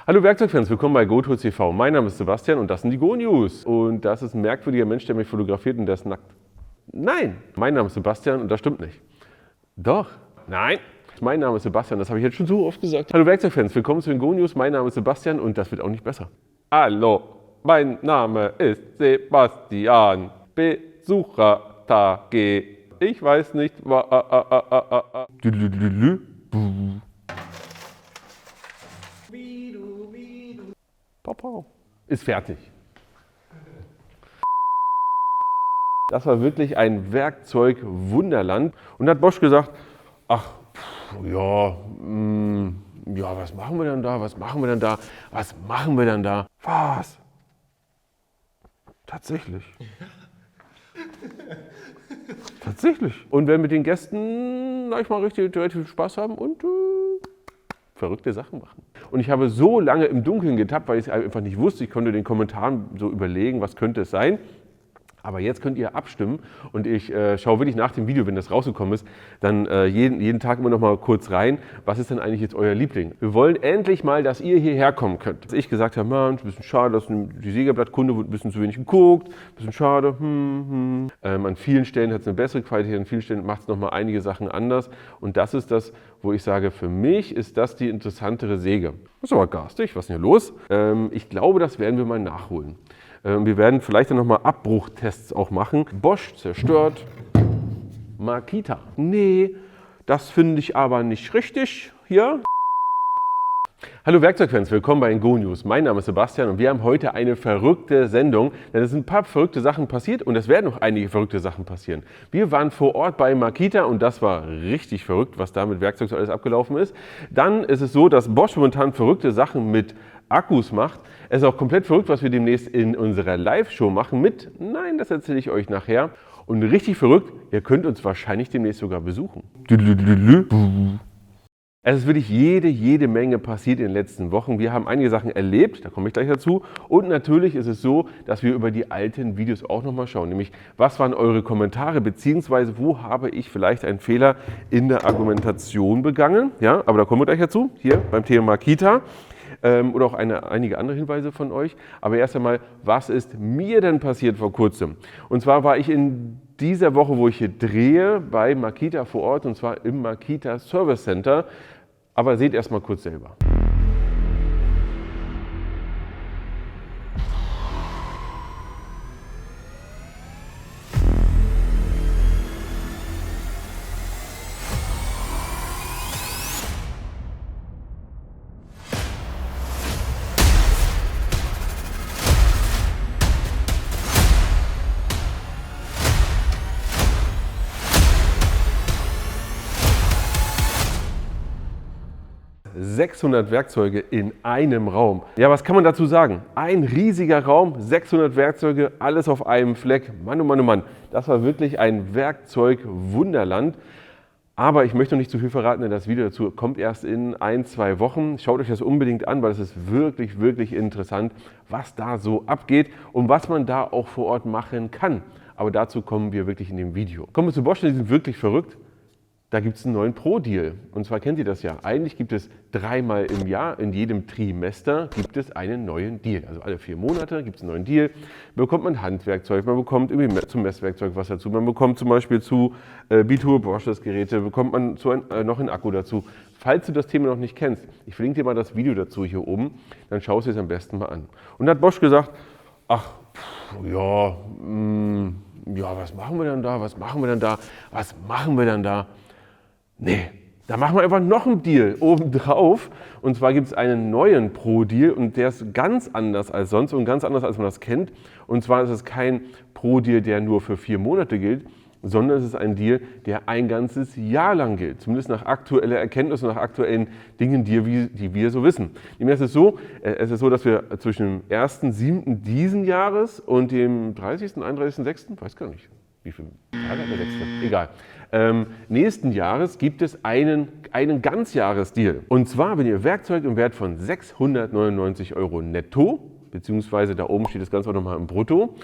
Hallo Werkzeugfans, willkommen bei GoTools TV. Mein Name ist Sebastian und das sind die Go-News. Und das ist ein merkwürdiger Mensch, der mich fotografiert und der ist nackt. Nein, mein Name ist Sebastian und das stimmt nicht. Doch, nein. Mein Name ist Sebastian, das habe ich jetzt schon so oft gesagt. Hallo Werkzeugfans, willkommen zu den Go-News. Mein Name ist Sebastian und das wird auch nicht besser. Hallo, mein Name ist Sebastian. Besuchertage. Ich weiß nicht, Papa ist fertig. Das war wirklich ein Werkzeugwunderland. Und da hat Bosch gesagt, ach, ja, was machen wir denn da, was machen wir denn da, was machen wir denn da? Was? Tatsächlich. Tatsächlich. Und wenn mit den Gästen, sag ich mal, relativ Spaß haben und verrückte Sachen machen. Und ich habe so lange im Dunkeln getappt, weil ich es einfach nicht wusste. Ich konnte den Kommentaren so überlegen, was könnte es sein. Aber jetzt könnt ihr abstimmen und ich schaue wirklich nach dem Video, wenn das rausgekommen ist, dann jeden Tag immer noch mal kurz rein. Was ist denn eigentlich jetzt euer Liebling? Wir wollen endlich mal, dass ihr hierher kommen könnt. Dass ich gesagt habe, Mensch, ein bisschen schade, dass die Siegerblattkunde wird ein bisschen zu wenig geguckt, ein bisschen schade. An vielen Stellen hat es eine bessere Qualität, an vielen Stellen macht es noch mal einige Sachen anders. Und das ist das, wo ich sage, für mich ist das die interessantere Säge. Das ist aber garstig, was ist denn hier los? Ich glaube, das werden wir mal nachholen. Wir werden vielleicht dann nochmal Abbruchtests auch machen. Bosch zerstört Makita. Nee, das finde ich aber nicht richtig hier. Hallo Werkzeugfans, willkommen bei den Go-News. Mein Name ist Sebastian und wir haben heute eine verrückte Sendung, denn es sind ein paar verrückte Sachen passiert und es werden noch einige verrückte Sachen passieren. Wir waren vor Ort bei Makita und das war richtig verrückt, was da mit Werkzeug so alles abgelaufen ist. Dann ist es so, dass Bosch momentan verrückte Sachen mit Akkus macht. Es ist auch komplett verrückt, was wir demnächst in unserer Live-Show machen mit, nein, das erzähle ich euch nachher. Und richtig verrückt, ihr könnt uns wahrscheinlich demnächst sogar besuchen. Es ist wirklich jede Menge passiert in den letzten Wochen. Wir haben einige Sachen erlebt, da komme ich gleich dazu. Und natürlich ist es so, dass wir über die alten Videos auch nochmal schauen. Nämlich, was waren eure Kommentare, beziehungsweise wo habe ich vielleicht einen Fehler in der Argumentation begangen. Ja, aber da kommen wir gleich dazu, hier beim Thema Makita. Oder auch einige andere Hinweise von euch. Aber erst einmal, was ist mir denn passiert vor kurzem? Und zwar war ich in dieser Woche, wo ich hier drehe, bei Makita vor Ort und zwar im Makita Service Center. Aber seht erst mal kurz selber. 600 Werkzeuge in einem Raum. Ja, was kann man dazu sagen? Ein riesiger Raum, 600 Werkzeuge, alles auf einem Fleck. Mann, oh Mann, oh Mann, das war wirklich ein Werkzeugwunderland. Aber ich möchte noch nicht zu viel verraten, denn das Video dazu kommt erst in 1-2 Wochen. Schaut euch das unbedingt an, weil es ist wirklich interessant, was da so abgeht und was man da auch vor Ort machen kann. Aber dazu kommen wir wirklich in dem Video. Kommen wir zu Bosch, die sind wirklich verrückt. Da gibt es einen neuen Pro-Deal. Und zwar kennt ihr das ja. Eigentlich gibt es 3-mal im Jahr, in jedem Trimester, gibt es einen neuen Deal. Also alle 4 Monate gibt es einen neuen Deal. Bekommt man Handwerkzeug, man bekommt irgendwie zum Messwerkzeug was dazu. Man bekommt zum Beispiel zu Bitur Bosch's Geräte, bekommt man noch einen Akku dazu. Falls du das Thema noch nicht kennst, ich verlinke dir mal das Video dazu hier oben, dann schaust du es am besten mal an. Und da hat Bosch gesagt, ach, ja, was machen wir denn da, was machen wir denn da, was machen wir denn da? Nee, da machen wir einfach noch einen Deal obendrauf. Und zwar gibt es einen neuen Pro-Deal und der ist ganz anders als sonst und ganz anders, als man das kennt. Und zwar ist es kein Pro-Deal, der nur für 4 Monate gilt, sondern es ist ein Deal, der ein ganzes Jahr lang gilt. Zumindest nach aktueller Erkenntnis und nach aktuellen Dingen, die wir so wissen. Es ist so, dass wir zwischen dem 1.7. diesen Jahres und dem 30., 31.6., weiß gar nicht, wie viele Tage hat der 6., egal. Nächsten Jahres gibt es einen Ganzjahresdeal. Und zwar, wenn ihr Werkzeug im Wert von 699 € netto, beziehungsweise da oben steht das Ganze auch nochmal im Brutto,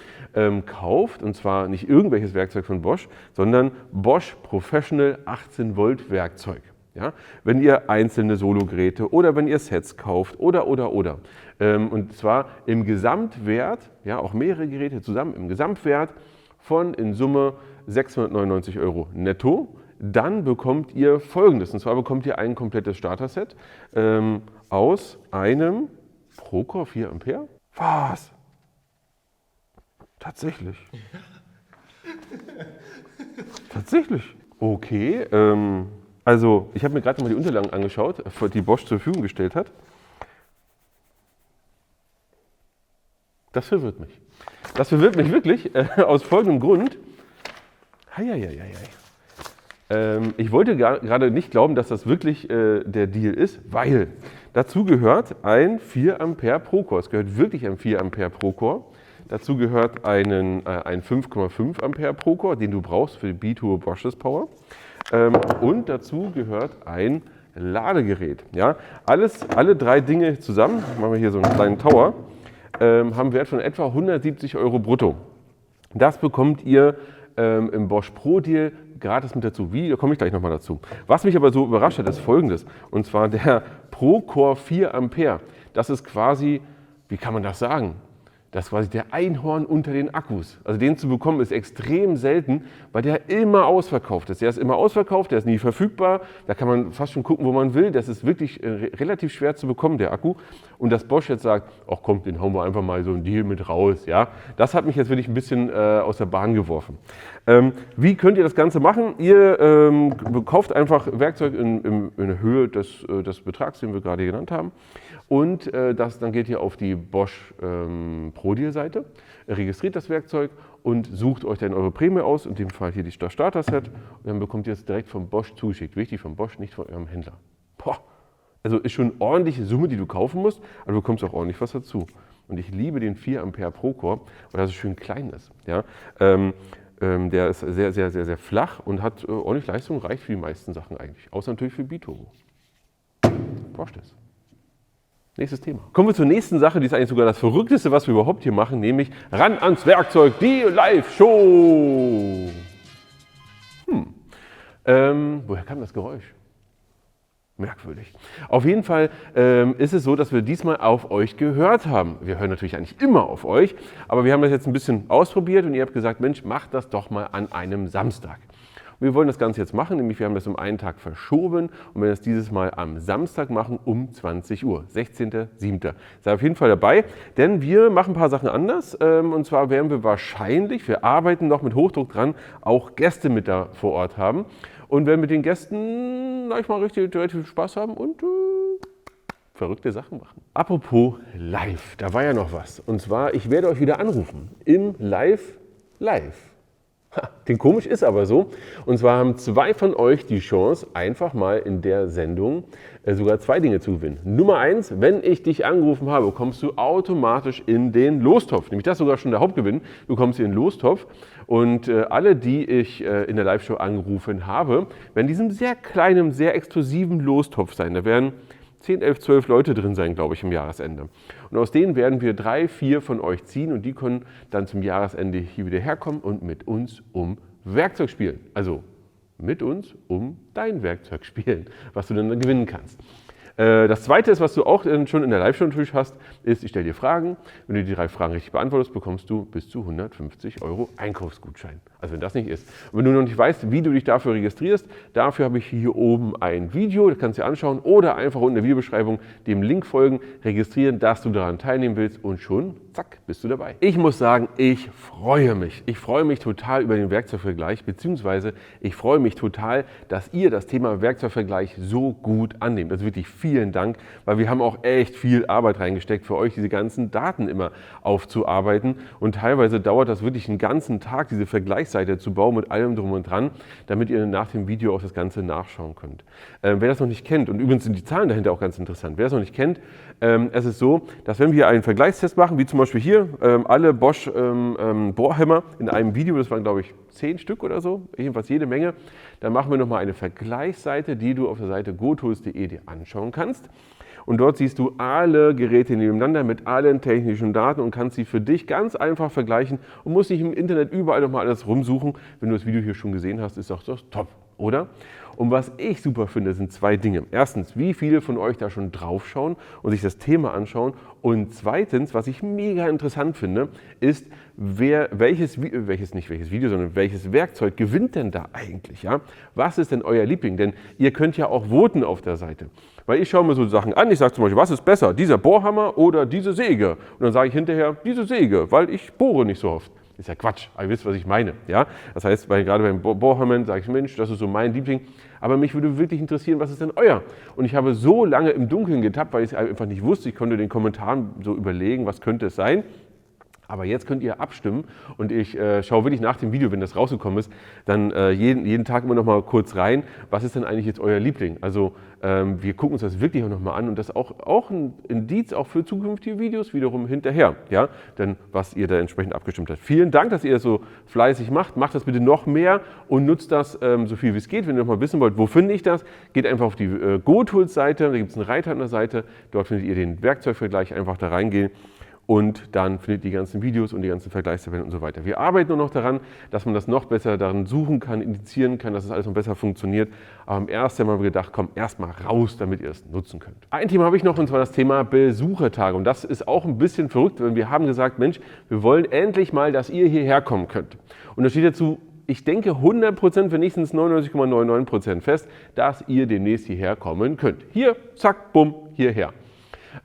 kauft, und zwar nicht irgendwelches Werkzeug von Bosch, sondern Bosch Professional 18 Volt Werkzeug. Ja? Wenn ihr einzelne Solo-Geräte oder wenn ihr Sets kauft oder. Und zwar im Gesamtwert, ja, auch mehrere Geräte zusammen, im Gesamtwert von in Summe 699 € netto. Dann bekommt ihr Folgendes, und zwar bekommt ihr ein komplettes Starter-Set aus einem Procore 4 Ampere. Was? Tatsächlich. Tatsächlich. Okay, also ich habe mir gerade mal die Unterlagen angeschaut, die Bosch zur Verfügung gestellt hat. Das verwirrt mich. Das verwirrt mich wirklich aus folgendem Grund. Ich wollte gerade nicht glauben, dass das wirklich der Deal ist, weil dazu gehört ein 4 Ampere Procore. Es gehört wirklich ein 4 Ampere Procore. Dazu gehört ein 5,5 Ampere Procore, den du brauchst für die B2 Brushless Power. Und dazu gehört ein Ladegerät. Ja? Alle drei Dinge zusammen, machen wir hier so einen kleinen Tower, haben einen Wert von etwa 170 € brutto. Das bekommt ihr im Bosch Pro Deal gratis mit dazu. Wie, da komme ich gleich nochmal dazu. Was mich aber so überrascht hat, ist Folgendes. Und zwar der Procore 4 Ampere. Das ist quasi, wie kann man das sagen? Das ist quasi der Einhorn unter den Akkus. Also den zu bekommen ist extrem selten, weil der immer ausverkauft ist. Der ist immer ausverkauft, der ist nie verfügbar. Da kann man fast schon gucken, wo man will. Das ist wirklich relativ schwer zu bekommen, der Akku. Und dass Bosch jetzt sagt, ach komm, den hauen wir einfach mal so einen Deal mit raus. Ja? Das hat mich jetzt wirklich ein bisschen aus der Bahn geworfen. Wie könnt ihr das Ganze machen? Ihr kauft einfach Werkzeug in der Höhe des Betrags, den wir gerade genannt haben. Und dann geht ihr auf die Bosch Pro Deal Seite, registriert das Werkzeug und sucht euch dann eure Prämie aus, in dem Fall hier das Starter-Set. Und dann bekommt ihr es direkt vom Bosch zugeschickt. Wichtig, vom Bosch, nicht von eurem Händler. Boah, also ist schon eine ordentliche Summe, die du kaufen musst, aber du bekommst auch ordentlich was dazu. Und ich liebe den 4 Ampere Procore, weil er so schön klein ist. Ja? Der ist sehr flach und hat ordentlich Leistung, reicht für die meisten Sachen eigentlich. Außer natürlich für B-Turbo. Brauchst du das? Nächstes Thema. Kommen wir zur nächsten Sache, die ist eigentlich sogar das Verrückteste, was wir überhaupt hier machen, nämlich ran ans Werkzeug, die Live-Show. Woher kam das Geräusch? Merkwürdig. Auf jeden Fall ist es so, dass wir diesmal auf euch gehört haben. Wir hören natürlich eigentlich immer auf euch, aber wir haben das jetzt ein bisschen ausprobiert und ihr habt gesagt, Mensch, macht das doch mal an einem Samstag. Wir wollen das Ganze jetzt machen, nämlich wir haben das um einen Tag verschoben und werden das dieses Mal am Samstag machen um 20 Uhr, 16.07. Seid auf jeden Fall dabei, denn wir machen ein paar Sachen anders und zwar werden wir wahrscheinlich, wir arbeiten noch mit Hochdruck dran, auch Gäste mit da vor Ort haben und werden mit den Gästen manchmal relativ Spaß haben und verrückte Sachen machen. Apropos live, da war ja noch was und zwar, ich werde euch wieder anrufen im Live. Klingt komisch, ist aber so. Und zwar haben 2 von euch die Chance, einfach mal in der Sendung sogar 2 Dinge zu gewinnen. Nummer 1, wenn ich dich angerufen habe, kommst du automatisch in den Lostopf. Nämlich das ist sogar schon der Hauptgewinn. Du kommst in den Lostopf und alle, die ich in der Live-Show angerufen habe, werden in diesem sehr kleinen, sehr exklusiven Lostopf sein. Da werden 10, 11, 12 Leute drin sein, glaube ich, im Jahresende. Und aus denen werden wir 3, 4 von euch ziehen und die können dann zum Jahresende hier wieder herkommen und mit uns um Werkzeug spielen. Also mit uns um dein Werkzeug spielen, was du dann gewinnen kannst. Das Zweite ist, was du auch schon in der Live-Show natürlich hast, ist, ich stelle dir Fragen. Wenn du die 3 Fragen richtig beantwortest, bekommst du bis zu 150 € Einkaufsgutschein. Also wenn das nicht ist. Und wenn du noch nicht weißt, wie du dich dafür registrierst, dafür habe ich hier oben ein Video, das kannst du dir anschauen oder einfach unten in der Videobeschreibung dem Link folgen, registrieren, dass du daran teilnehmen willst und schon, zack, bist du dabei. Ich muss sagen, ich freue mich. Ich freue mich total über den Werkzeugvergleich, beziehungsweise ich freue mich total, dass ihr das Thema Werkzeugvergleich so gut annehmt. Also wirklich vielen Dank, weil wir haben auch echt viel Arbeit reingesteckt, für euch diese ganzen Daten immer aufzuarbeiten. Und teilweise dauert das wirklich einen ganzen Tag, diese Vergleichsseite zu bauen mit allem drum und dran, damit ihr nach dem Video auch das Ganze nachschauen könnt. Wer das noch nicht kennt, und übrigens sind die Zahlen dahinter auch ganz interessant, wer das noch nicht kennt, es ist so, dass wenn wir einen Vergleichstest machen, wie zum Beispiel hier, alle Bosch Bohrhammer in einem Video, das waren glaube ich 10 Stück oder so, jedenfalls jede Menge, dann machen wir nochmal eine Vergleichsseite, die du auf der Seite gotools.de dir anschauen kannst. Und dort siehst du alle Geräte nebeneinander mit allen technischen Daten und kannst sie für dich ganz einfach vergleichen und musst nicht im Internet überall nochmal alles rumsuchen. Wenn du das Video hier schon gesehen hast, ist doch top, oder? Und was ich super finde, sind zwei Dinge. Erstens, wie viele von euch da schon drauf schauen und sich das Thema anschauen. Und zweitens, was ich mega interessant finde, ist, welches Werkzeug gewinnt denn da eigentlich? Ja? Was ist denn euer Liebling? Denn ihr könnt ja auch voten auf der Seite. Weil ich schaue mir so Sachen an, ich sage zum Beispiel, was ist besser, dieser Bohrhammer oder diese Säge? Und dann sage ich hinterher, diese Säge, weil ich bohre nicht so oft. Ist ja Quatsch, aber ihr wisst, was ich meine. Ja? Das heißt, gerade beim Bohrhammer sage ich, Mensch, das ist so mein Liebling. Aber mich würde wirklich interessieren, was ist denn euer? Und ich habe so lange im Dunkeln getappt, weil ich es einfach nicht wusste. Ich konnte den Kommentaren so überlegen, was könnte es sein. Aber jetzt könnt ihr abstimmen und ich schaue wirklich nach dem Video, wenn das rausgekommen ist, dann jeden Tag immer noch mal kurz rein, was ist denn eigentlich jetzt euer Liebling? Also wir gucken uns das wirklich auch noch mal an und das ist auch ein Indiz auch für zukünftige Videos wiederum hinterher, ja, denn was ihr da entsprechend abgestimmt habt. Vielen Dank, dass ihr das so fleißig macht. Macht das bitte noch mehr und nutzt das so viel wie es geht. Wenn ihr noch mal wissen wollt, wo finde ich das, geht einfach auf die GoTools-Seite, da gibt es einen Reiter an der Seite, dort findet ihr den Werkzeugvergleich, einfach da reingehen. Und dann findet ihr die ganzen Videos und die ganzen Vergleichstabellen und so weiter. Wir arbeiten nur noch daran, dass man das noch besser darin suchen kann, indizieren kann, dass es alles noch besser funktioniert. Aber im ersten Mal haben wir gedacht, komm, erstmal raus, damit ihr es nutzen könnt. Ein Thema habe ich noch, und zwar das Thema Besuchertage. Und das ist auch ein bisschen verrückt, weil wir haben gesagt, Mensch, wir wollen endlich mal, dass ihr hierher kommen könnt. Und da steht dazu, ich denke 100%, wenn nicht, sind es 99,99% fest, dass ihr demnächst hierher kommen könnt. Hier, zack, bumm, hierher.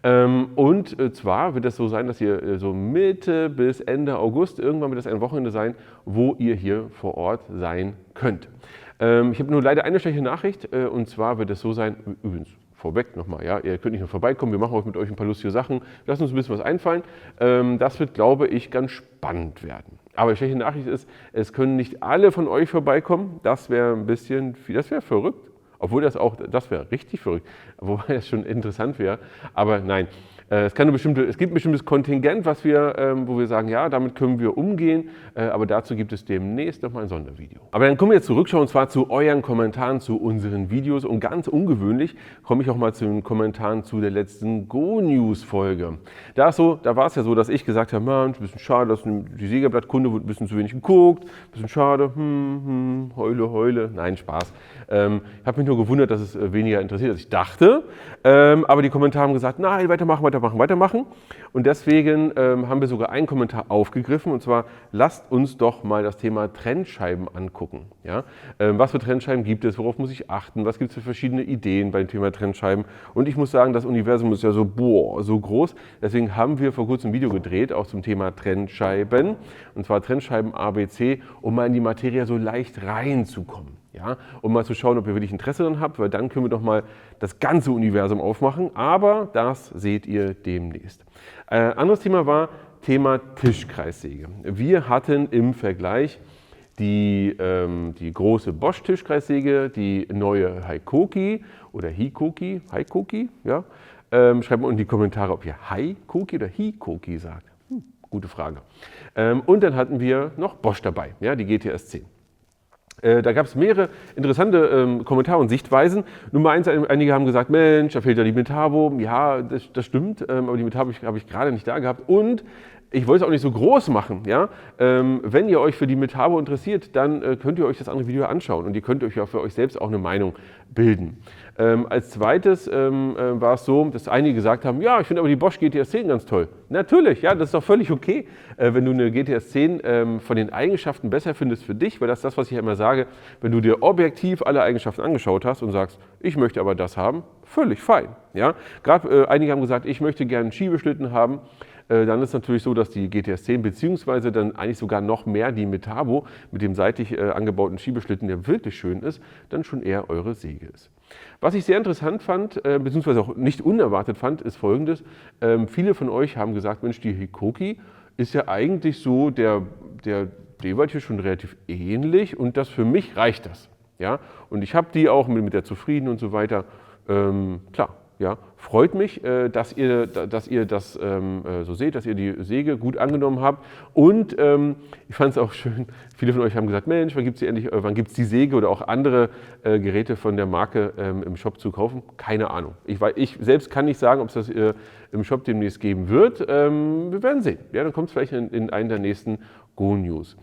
Und zwar wird es so sein, dass ihr so Mitte bis Ende August, irgendwann wird das ein Wochenende sein, wo ihr hier vor Ort sein könnt. Ich habe nur leider eine schlechte Nachricht, und zwar wird es so sein, übrigens vorweg nochmal, ja, ihr könnt nicht nur vorbeikommen, wir machen auch mit euch ein paar lustige Sachen, lasst uns ein bisschen was einfallen. Das wird, glaube ich, ganz spannend werden. Aber die schlechte Nachricht ist, es können nicht alle von euch vorbeikommen, das wäre ein bisschen viel, das wäre verrückt. Obwohl das wäre richtig verrückt, wobei das schon interessant wäre. Aber nein, es gibt ein bestimmtes Kontingent, wo wir sagen, ja, damit können wir umgehen. Aber dazu gibt es demnächst nochmal ein Sondervideo. Aber dann kommen wir jetzt zurückschauen, und zwar zu euren Kommentaren zu unseren Videos. Und ganz ungewöhnlich komme ich auch mal zu den Kommentaren zu der letzten Go-News-Folge. Da war es ja so, dass ich gesagt habe, Mensch, ein bisschen schade, dass die Sägeblattkunde wird ein bisschen zu wenig geguckt. Ein bisschen schade, heule. Nein, Spaß. Ich habe mich nur gewundert, dass es weniger interessiert, als ich dachte. Aber die Kommentare haben gesagt, nein, weitermachen. Und deswegen haben wir sogar einen Kommentar aufgegriffen, und zwar, lasst uns doch mal das Thema Trennscheiben angucken. Ja? Was für Trennscheiben gibt es, worauf muss ich achten, was gibt es für verschiedene Ideen beim Thema Trennscheiben? Und ich muss sagen, das Universum ist ja so groß. Deswegen haben wir vor kurzem ein Video gedreht, auch zum Thema Trennscheiben, und zwar Trennscheiben ABC, um mal in die Materie so leicht reinzukommen. Ja, um mal zu schauen, ob ihr wirklich Interesse daran habt, weil dann können wir doch mal das ganze Universum aufmachen, aber das seht ihr demnächst. Anderes Thema war Thema Tischkreissäge. Wir hatten im Vergleich die große Bosch Tischkreissäge, die neue Hikoki oder Hikoki, ja. Schreibt mal in die Kommentare, ob ihr Hikoki oder Hikoki sagt. Gute Frage. Und dann hatten wir noch Bosch dabei, ja, die GTS 10. Da gab es mehrere interessante Kommentare und Sichtweisen. Nummer eins, einige haben gesagt, Mensch, da fehlt ja die Metabo. Ja, das stimmt, aber die Metabo habe ich gerade nicht da gehabt. Und ich wollte es auch nicht so groß machen. Ja? Wenn ihr euch für die Metabo interessiert, dann könnt ihr euch das andere Video anschauen und ihr könnt euch ja für euch selbst auch eine Meinung bilden. Als zweites war es so, dass einige gesagt haben, ja, ich finde aber die Bosch GTS 10 ganz toll. Natürlich, ja, das ist doch völlig okay, wenn du eine GTS 10 von den Eigenschaften besser findest für dich, weil das ist das, was ich ja immer sage, wenn du dir objektiv alle Eigenschaften angeschaut hast und sagst, ich möchte aber das haben, völlig fein. Ja? Gerade einige haben gesagt, ich möchte gerne einen Schiebeschlitten haben. Dann ist es natürlich so, dass die GTS 10 beziehungsweise dann eigentlich sogar noch mehr die Metabo mit dem seitlich angebauten Schiebeschlitten, der wirklich schön ist, dann schon eher eure Säge ist. Was ich sehr interessant fand, beziehungsweise auch nicht unerwartet fand, ist Folgendes. Viele von euch haben gesagt, Mensch, die Hikoki ist ja eigentlich so der Dewalt hier schon relativ ähnlich und das für mich reicht das. Ja? Und ich habe die auch mit der zufrieden und so weiter. Klar. Ja, freut mich, dass ihr das so seht, dass ihr die Säge gut angenommen habt. Und ich fand es auch schön, viele von euch haben gesagt, Mensch, wann gibt es die Säge oder auch andere Geräte von der Marke im Shop zu kaufen? Keine Ahnung. Ich selbst kann nicht sagen, ob es das im Shop demnächst geben wird. Wir werden sehen. Ja, dann kommt es vielleicht in einen der nächsten Go-News.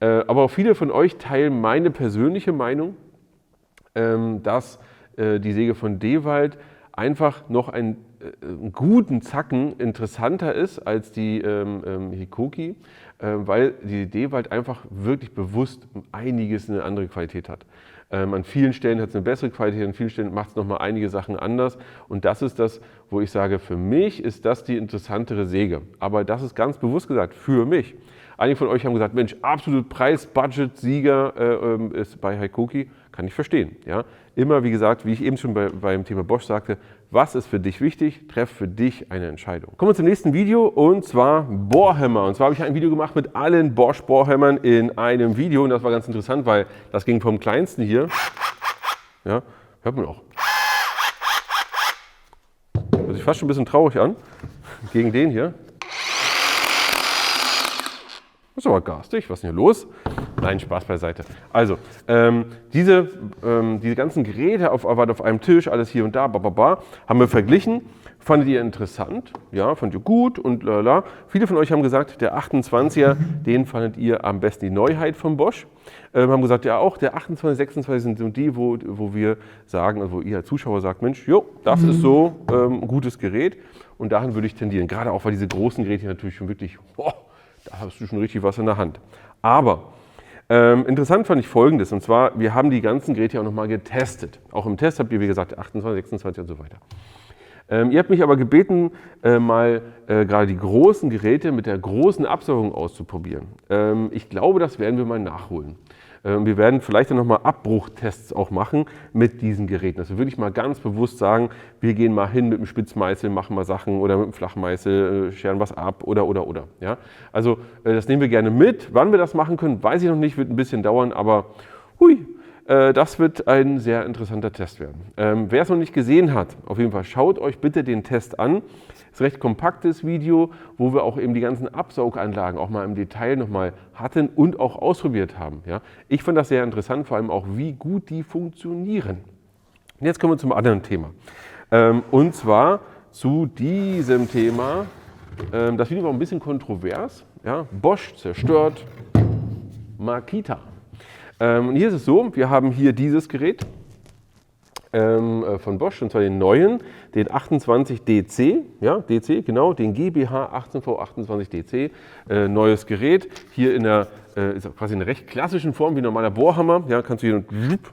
Aber auch viele von euch teilen meine persönliche Meinung. dass die Säge von Dewald einfach noch einen guten Zacken interessanter ist als die Hikoki, weil die Dewald einfach wirklich bewusst einiges eine andere Qualität hat. An vielen Stellen hat es eine bessere Qualität, an vielen Stellen macht es nochmal einige Sachen anders. Und das ist das, wo ich sage, für mich ist das die interessantere Säge. Aber das ist ganz bewusst gesagt, für mich. Einige von euch haben gesagt, Mensch, absolut Preis-Budget-Sieger ist bei Hikoki. Kann ich verstehen. Ja? Immer, wie gesagt, wie ich eben schon beim Thema Bosch sagte, was ist für dich wichtig? Treff für dich eine Entscheidung. Kommen wir zum nächsten Video und zwar Bohrhammer. Und zwar habe ich ein Video gemacht mit allen Bosch Bohrhämmern in einem Video und das war ganz interessant, weil das ging vom kleinsten hier, ja, hört man auch. Hört sich fast schon ein bisschen traurig an, gegen den hier. Das ist aber garstig, was ist denn hier los? Nein, Spaß beiseite. Also, diese ganzen Geräte waren auf einem Tisch, alles hier und da, haben wir verglichen. Fandet ihr interessant? Ja, fandet ihr gut und lala. Viele von euch haben gesagt, der 28er, den fandet ihr am besten die Neuheit von Bosch. Haben gesagt, ja auch, der 28, 26 sind so die, wo wir sagen, also wo ihr als Zuschauer sagt, Mensch, jo, das ist so ein gutes Gerät. Und dahin würde ich tendieren. Gerade auch, weil diese großen Geräte natürlich schon wirklich, da hast du schon richtig was in der Hand. Aber interessant fand ich Folgendes, und zwar, wir haben die ganzen Geräte auch nochmal getestet. Auch im Test habt ihr, wie gesagt, 28, 26 und so weiter. Ihr habt mich aber gebeten, gerade die großen Geräte mit der großen Absaugung auszuprobieren. Ich glaube, das werden wir mal nachholen. Wir werden vielleicht dann nochmal Abbruchtests auch machen mit diesen Geräten. Also würde ich mal ganz bewusst sagen, wir gehen mal hin mit dem Spitzmeißel, machen mal Sachen oder mit dem Flachmeißel, scheren was ab oder. Ja? Also das nehmen wir gerne mit. Wann wir das machen können, weiß ich noch nicht, wird ein bisschen dauern, aber hui, das wird ein sehr interessanter Test werden. Wer es noch nicht gesehen hat, auf jeden Fall schaut euch bitte den Test an. Das ist ein recht kompaktes Video, wo wir auch eben die ganzen Absauganlagen auch mal im Detail nochmal hatten und auch ausprobiert haben. Ja? Ich fand das sehr interessant, vor allem auch, wie gut die funktionieren. Und jetzt kommen wir zum anderen Thema. Und zwar zu diesem Thema. Das Video war ein bisschen kontrovers. Ja? Bosch zerstört Makita. Und hier ist es so, wir haben hier dieses Gerät von Bosch, und zwar den neuen, den 28DC, ja, DC, genau, den GBH 18V28DC, neues Gerät, hier in der ist quasi in einer recht klassischen Form wie ein normaler Bohrhammer, ja, kannst du hier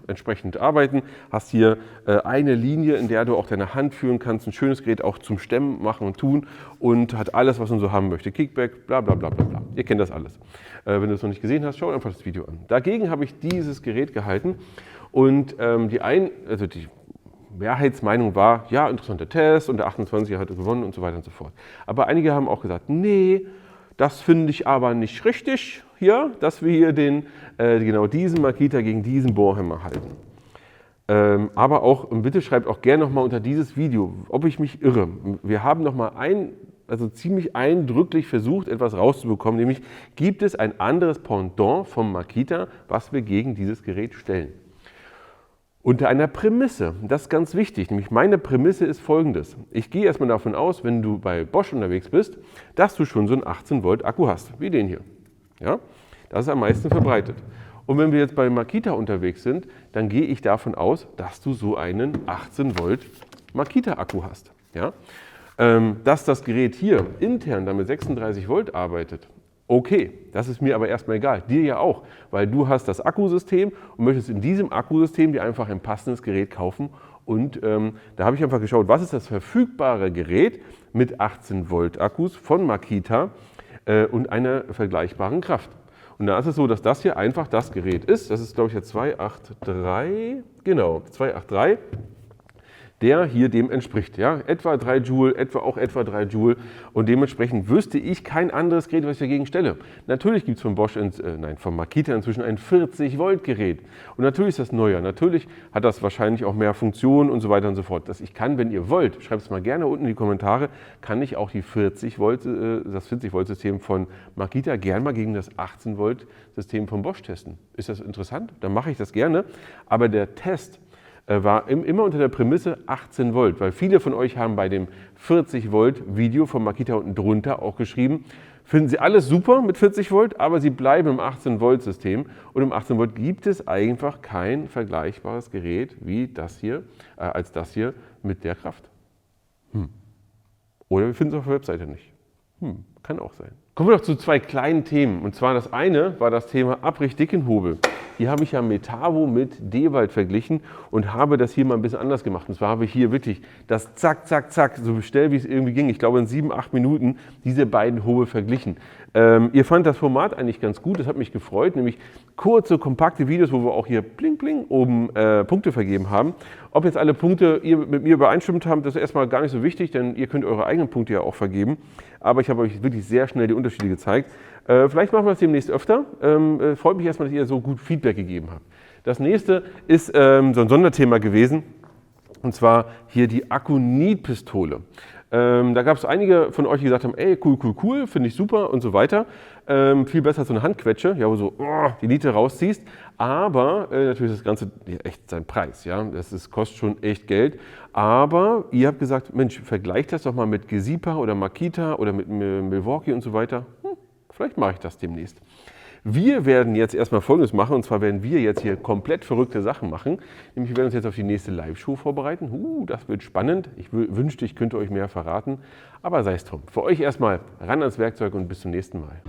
entsprechend arbeiten, hast hier eine Linie, in der du auch deine Hand führen kannst, ein schönes Gerät auch zum Stemmen machen und tun und hat alles, was man so haben möchte, Kickback, bla bla bla bla bla, ihr kennt das alles. Wenn du es noch nicht gesehen hast, schau einfach das Video an. Dagegen habe ich dieses Gerät gehalten und die Mehrheitsmeinung war, ja, interessanter Test und der 28er hatte gewonnen und so weiter und so fort. Aber einige haben auch gesagt, nee, das finde ich aber nicht richtig hier, dass wir hier genau diesen Makita gegen diesen Bohrhammer halten. Aber auch, und bitte schreibt auch gerne nochmal unter dieses Video, ob ich mich irre. Wir haben nochmal ziemlich eindrücklich versucht, etwas rauszubekommen, nämlich gibt es ein anderes Pendant vom Makita, was wir gegen dieses Gerät stellen. Unter einer Prämisse, das ist ganz wichtig, nämlich meine Prämisse ist folgendes. Ich gehe erstmal davon aus, wenn du bei Bosch unterwegs bist, dass du schon so einen 18 Volt Akku hast, wie den hier. Ja? Das ist am meisten verbreitet. Und wenn wir jetzt bei Makita unterwegs sind, dann gehe ich davon aus, dass du so einen 18 Volt Makita Akku hast. Ja? Dass das Gerät hier intern damit 36 Volt arbeitet, okay, das ist mir aber erstmal egal, dir ja auch, weil du hast das Akkusystem und möchtest in diesem Akkusystem dir einfach ein passendes Gerät kaufen und da habe ich einfach geschaut, was ist das verfügbare Gerät mit 18 Volt Akkus von Makita und einer vergleichbaren Kraft. Und da ist es so, dass das hier einfach das Gerät ist, das ist glaube ich der 283, genau, 283. Der hier dem entspricht. Ja? Etwa 3 Joule, etwa 3 Joule und dementsprechend wüsste ich kein anderes Gerät, was ich dagegen stelle. Natürlich gibt es von von Makita inzwischen ein 40 Volt Gerät und natürlich ist das neuer, natürlich hat das wahrscheinlich auch mehr Funktionen und so weiter und so fort. Ich kann, wenn ihr wollt, schreibt es mal gerne unten in die Kommentare, kann ich auch das 40 Volt System von Makita gerne mal gegen das 18 Volt System von Bosch testen. Ist das interessant? Dann mache ich das gerne, aber der Test war immer unter der Prämisse 18 Volt, weil viele von euch haben bei dem 40 Volt Video von Makita unten drunter auch geschrieben, finden sie alles super mit 40 Volt, aber sie bleiben im 18 Volt System und im 18 Volt gibt es einfach kein vergleichbares Gerät wie das hier, als das hier mit der Kraft. Oder wir finden es auf der Webseite nicht. Kann auch sein. Kommen wir noch zu zwei kleinen Themen. Und zwar das eine war das Thema Abrichdickenhobel. Hier habe ich ja Metavo mit Dewalt verglichen und habe das hier mal ein bisschen anders gemacht. Und zwar habe ich hier wirklich das zack, zack, zack, so schnell wie es irgendwie ging, ich glaube in 7, 8 Minuten, diese beiden Hobel verglichen. Ihr fand das Format eigentlich ganz gut, das hat mich gefreut, nämlich kurze, kompakte Videos, wo wir auch hier bling, bling oben Punkte vergeben haben. Ob jetzt alle Punkte ihr mit mir übereinstimmt haben, das ist erstmal gar nicht so wichtig, denn ihr könnt eure eigenen Punkte ja auch vergeben. Aber ich habe euch wirklich sehr schnell die Unterschiede gezeigt. Vielleicht machen wir das demnächst öfter. Freut mich erstmal, dass ihr so gut Feedback gegeben habt. Das nächste ist so ein Sonderthema gewesen, und zwar hier die Acunit-Pistole. Da gab es einige von euch, die gesagt haben, ey, cool, cool, cool, finde ich super und so weiter. Viel besser als so eine Handquetsche, ja, wo du so die Niete rausziehst. Aber natürlich ist das Ganze echt sein Preis. Ja? Kostet schon echt Geld. Aber ihr habt gesagt, Mensch, vergleicht das doch mal mit Gesipa oder Makita oder mit Milwaukee und so weiter. Vielleicht mache ich das demnächst. Wir werden jetzt erstmal Folgendes machen, und zwar werden wir jetzt hier komplett verrückte Sachen machen. Nämlich wir werden uns jetzt auf die nächste Live-Show vorbereiten. Das wird spannend. Ich wünschte, ich könnte euch mehr verraten, aber sei es drum. Für euch erstmal ran ans Werkzeug und bis zum nächsten Mal.